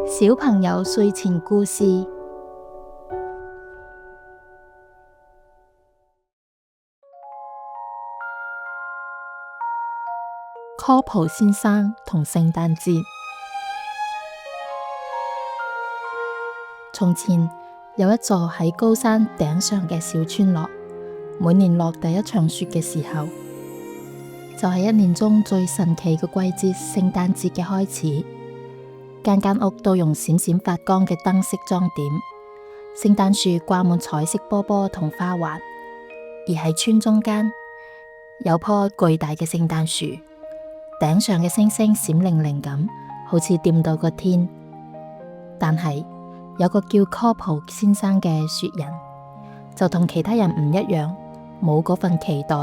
小朋友睡前故事。科普先生同聖誕節。從前有一座喺高山頂上嘅小村落，每年落第一場雪嘅時候，就係一年中最神奇嘅季節——聖誕節嘅開始。間間屋都用閃閃發光嘅燈飾裝點，聖誕樹掛滿彩色波波同花環，而喺村中間有棵巨大嘅聖誕樹，頂上嘅星星閃靈靈咁，好似掂到個天。但係有個叫科普先生嘅雪人，就同其他人唔一樣，冇嗰份期待。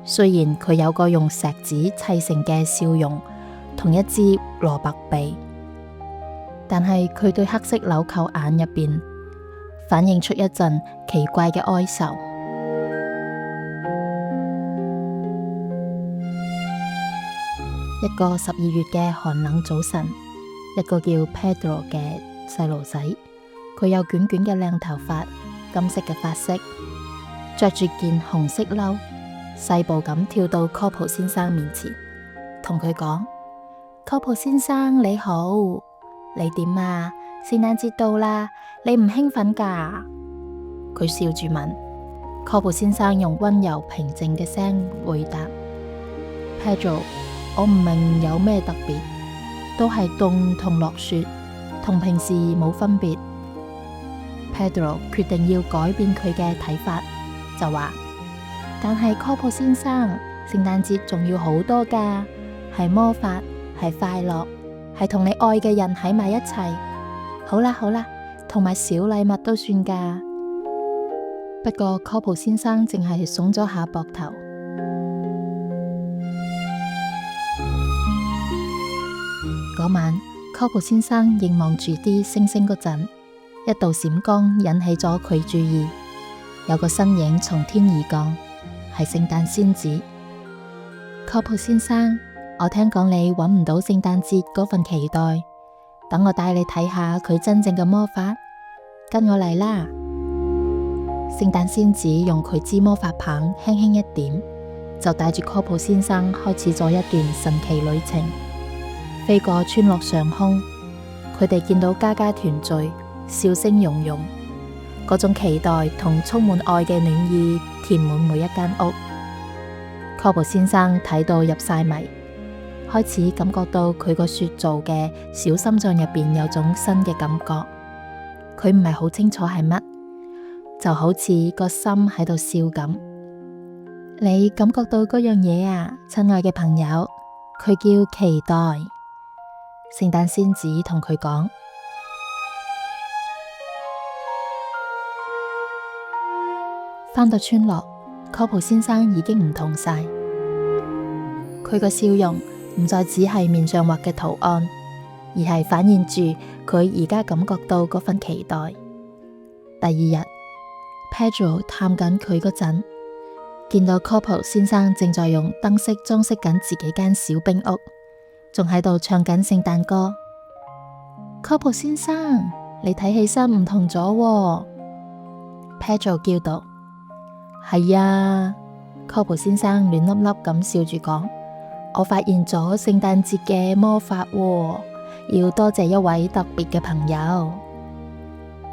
雖然佢有個用石子砌成嘅笑容，同一支蘿蔔鼻，但係佢對黑色紐扣眼入邊反映出一陣奇怪嘅哀愁。一個12月嘅寒冷早晨，一個叫 Pedro 嘅細路仔，佢有捲捲嘅靚頭髮，金色嘅髮飾，着住件紅色褸，細步咁跳到科普先生面前，同佢講：科普先生你好，你點啊？聖誕節到啦，你唔興奮㗎？佢笑住問。科普先生用溫柔平靜嘅聲回答：Pedro，我唔明有咩特別，都係凍同落雪，同平時冇分別。Pedro 決定要改變佢嘅睇法，就話：但係科普先生，聖誕節仲要好多㗎，係魔法，係快樂，係同你愛嘅人喺埋一齊。好啦好啦，同埋小禮物都算㗎。不過科普先生淨係聳咗下膊頭。嗰晚，科普先生凝望住啲星星嗰陣，一道閃光引起咗佢注意。有個身影從天而降，係聖誕仙子。科普先生，我聽講你搵唔到聖誕節嗰份期待，等我帶你睇下佢真正嘅魔法，跟我嚟啦！聖誕仙子用佢支魔法棒輕輕一點，就帶住科普先生開始咗一段神奇旅程。飛過村落上空，佢哋見到家家團聚，笑聲融融，嗰種期待同充滿愛嘅暖意填滿每一間屋。科普先生睇到入晒迷，開始感覺到佢個雪做嘅小心臟入邊有種新嘅感覺，佢唔係好清楚係乜，就好似個心喺度笑咁。你感覺到嗰樣嘢啊，親愛嘅朋友，佢叫期待。聖誕仙子同佢講。返到村落，科普先生已經唔同晒，佢個笑容唔再只係面上畫嘅圖案，而係反映住佢而家感覺到嗰份期待。第二日，Pedro 探緊佢嗰陣，見到科普先生正在用燈飾裝飾緊自己間小冰屋，仲喺度唱緊聖誕歌。科普先生，你睇起身唔同咗喎。Pedro 叫道。係啊，科普先生暖粒粒咁笑住講：我發現咗聖誕節嘅魔法喎，要多謝一位特別嘅朋友。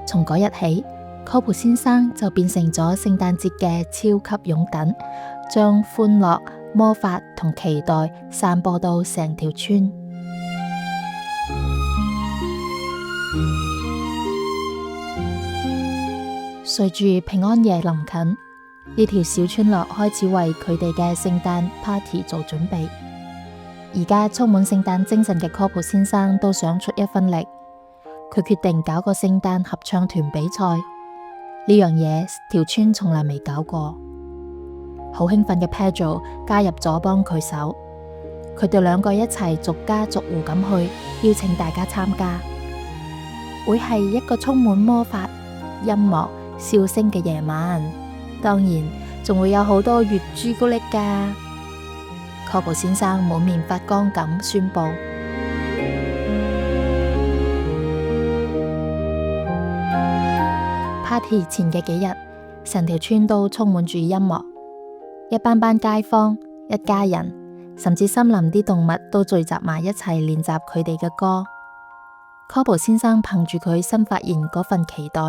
從嗰日起，科普先生就變成咗聖誕節嘅超級擁躉，將歡樂、魔法同期待散播到成條村。隨住平安夜臨近，呢條小村落開始為佢哋嘅聖誕 party 做準備。而家充滿聖誕精神嘅科普先生都想出一分力，佢決定搞個聖誕合唱團比賽。呢樣嘢條村從來未搞過。好興奮嘅 Pedro 加入咗幫佢手，佢哋兩個一齊逐家逐戶咁去邀請大家參加。會係一個充滿魔法、音樂、笑聲嘅夜晚，當然仲會有好多月朱古力㗎。科普先生滿面發光咁宣布。party 前嘅幾日，成條村都充滿住音樂，一班班街坊、一家人，甚至森林啲動物都聚集埋一齊練習佢哋嘅歌。Corporal 先生憑住佢新發現嗰份期待，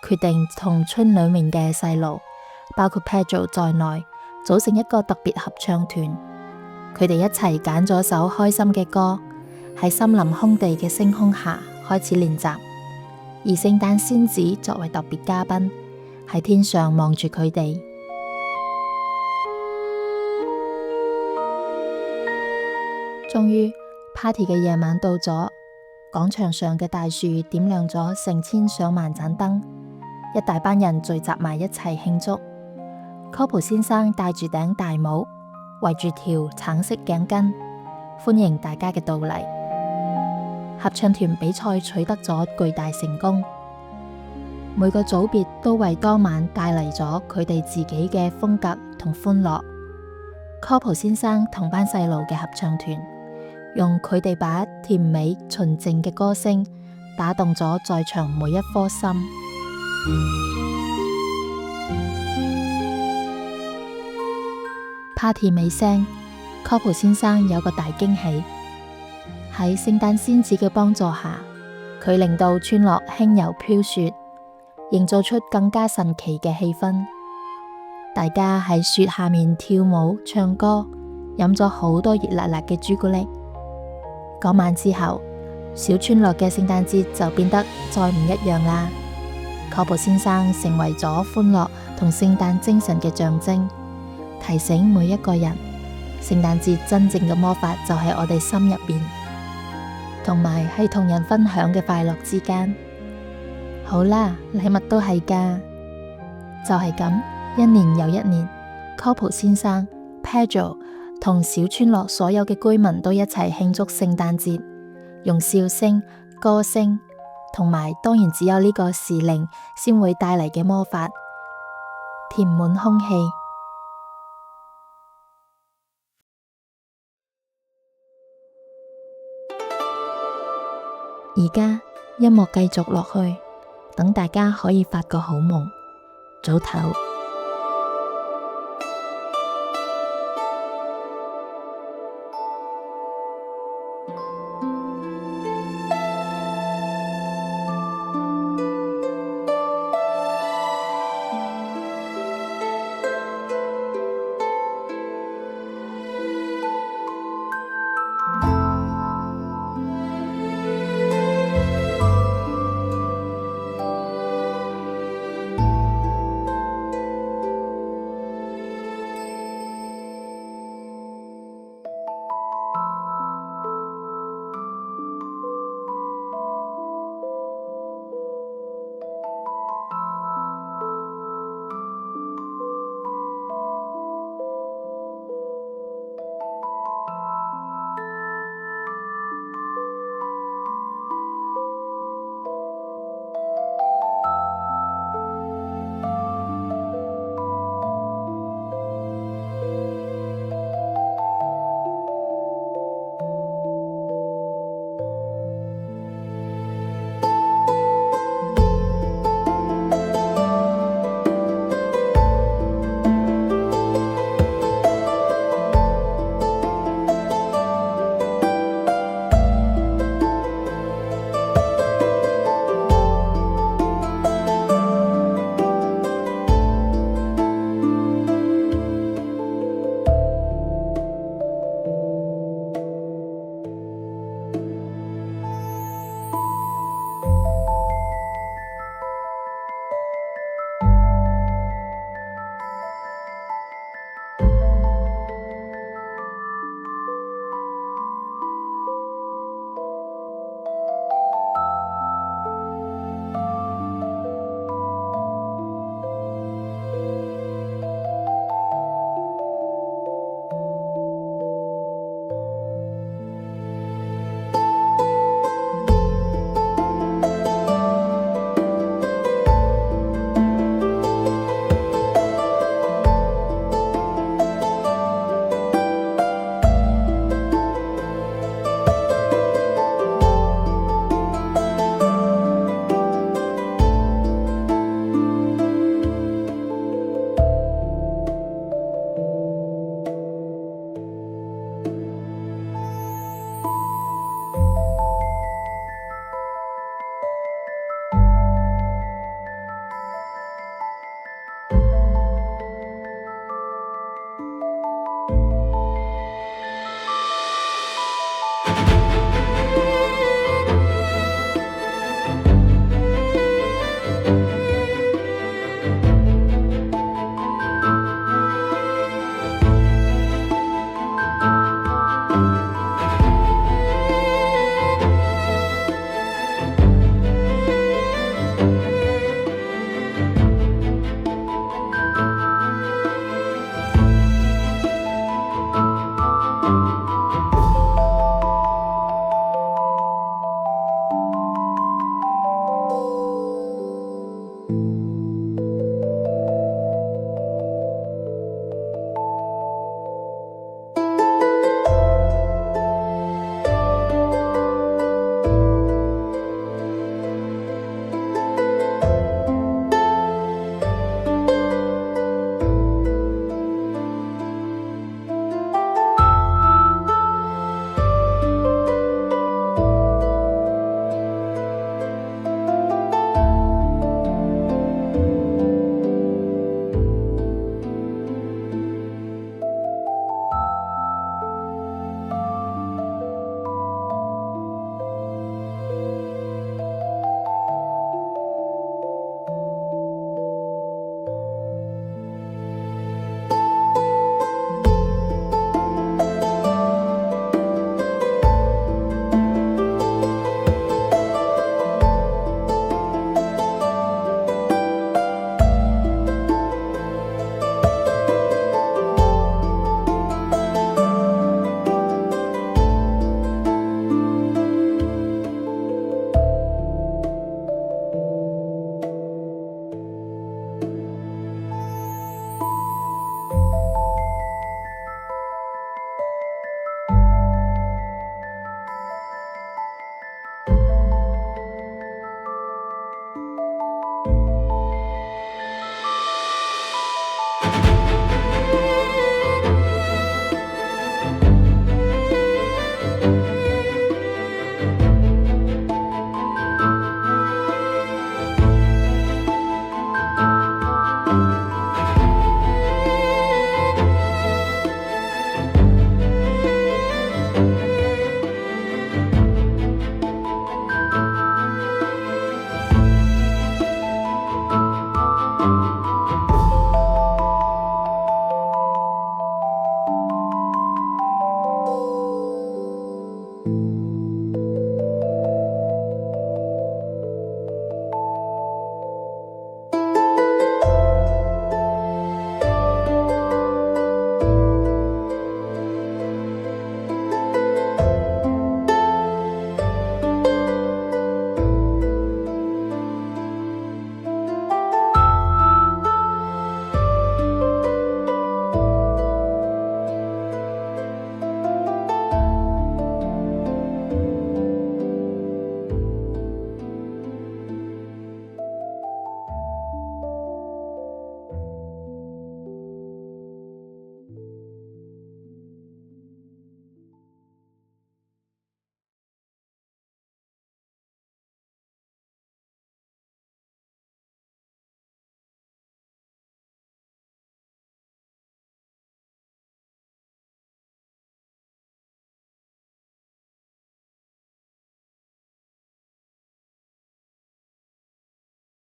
決定同村裏面嘅細路，包括 Pedro 在內，組成一個特別合唱團。佢哋一齊揀咗首開心嘅歌，喺森林空地嘅星空下開始練習。而聖誕仙子作為特別嘉賓，喺天上望住佢哋。終於 party 嘅夜晚到咗，廣場上嘅大樹點亮咗成千上萬盞燈，一大班人聚集埋一齊慶祝。Corporal 先生戴住頂大帽，圍住條橙色頸巾，歡迎大家嘅到嚟。合唱團比賽取得咗巨大成功，每個組別都為當晚帶嚟咗佢哋自己嘅風格同歡樂。Corporal 先生同班細路嘅合唱團，用佢哋把甜美純淨嘅歌聲打動咗在場每一顆心。party 尾聲，Corporal 先生有個大驚喜。喺聖誕仙子嘅幫助下，佢令到村落輕柔飄雪，營造出更加神奇嘅氣氛。大家喺雪下面跳舞、唱歌，飲咗好多熱辣辣嘅朱古力。嗰晚之後，小村落嘅聖誕節就變得再唔一樣啦。Corporal先生成為咗歡樂同聖誕精神嘅象徵，提醒每一個人，聖誕節真正嘅魔法就喺我哋心入邊，同埋係同人分享嘅快樂之間。好啦，禮物都係㗎，就係咁，一年又一年，Corporal 先生、Pedro 同小村落所有嘅居民都一齊慶祝聖誕節，用笑聲、歌聲，同埋當然只有呢個時令先會帶嚟嘅魔法，填滿空氣。而家音樂繼續落去，等大家可以發個好夢，早唞。